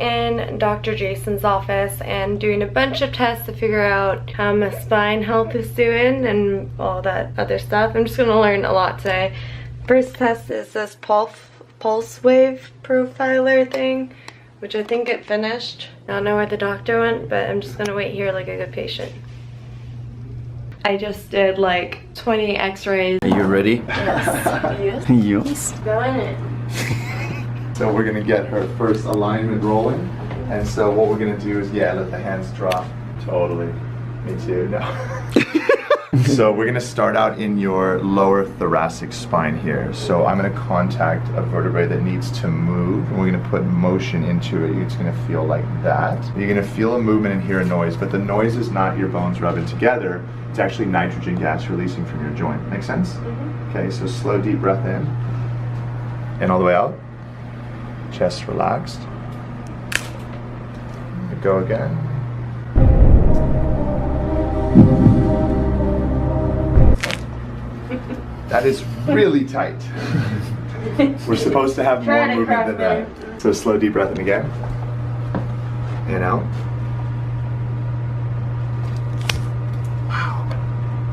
in Dr. Jason's office and doing a bunch of tests to figure out how my spine health is doing and all that other stuff. I'm just gonna learn a lot today. First test is this pulse wave profiler thing, which I think it finished. I don't know where the doctor went, but I'm just gonna wait here like a good patient. I just did like 20 x-rays. Are you ready? Yes. Yes. Go in it. So we're gonna get her first alignment rolling. And so what we're gonna do is, yeah, let the hands drop. Totally. Me too, no. So we're gonna start out in your lower thoracic spine here. So I'm gonna contact a vertebrae that needs to move, and we're gonna put motion into it. It's gonna feel like that. You're gonna feel a movement and hear a noise, but the noise is not your bones rubbing together. It's actually nitrogen gas releasing from your joint. Make sense? Mm-hmm. Okay, so slow, deep breath in. And all the way out. Chest relaxed. Go again. That is really tight. We're supposed to have more movement than that. So slow, deep breath in again. And out. Wow.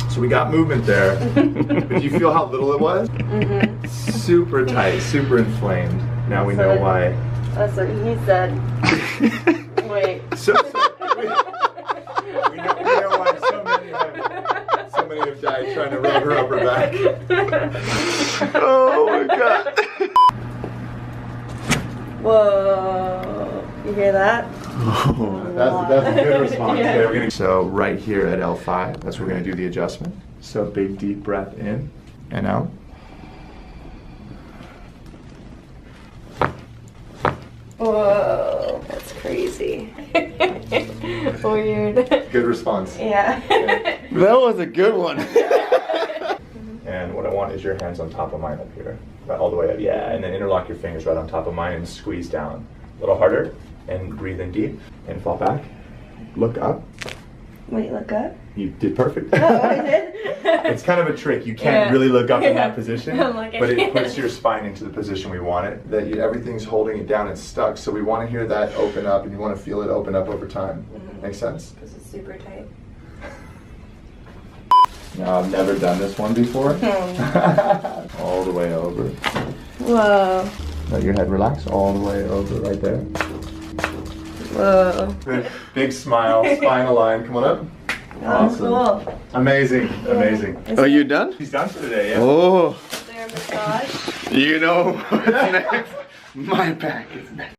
So we got movement there. But do you feel how little it was? Mm-hmm. Super tight, super inflamed. Now we know why. That's what he said. Wait. We know why so many have died trying to rub her upper back. Oh my god. Whoa. You hear that? Oh, that's a good response. Yeah. Okay, we're gonna, so right here at L5, that's where we're going to do the adjustment. So big deep breath in and out. Whoa, that's crazy. Weird. Good response. Yeah. That was a good one. And what I want is your hands on top of mine up here. Right, all the way up, yeah. And then interlock your fingers right on top of mine and squeeze down. A little harder. And breathe in deep. And fall back. Look up. Wait, look up? You did perfect. Oh, I did? It's kind of a trick. You can't really look up in that position, Like but it puts your spine into the position we want it. That everything's holding it down and stuck. So we want to hear that open up, and you want to feel it open up over time. Mm-hmm. Make sense? Because it's super tight. No, I've never done this one before. All the way over. Whoa. Let your head relax all the way over right there. Whoa. Big smile, spine aligned. Come on up. Awesome. Cool. Amazing, amazing. Are you done? He's done for today, yeah. Oh. Is there a massage? You know what's next? My back is next.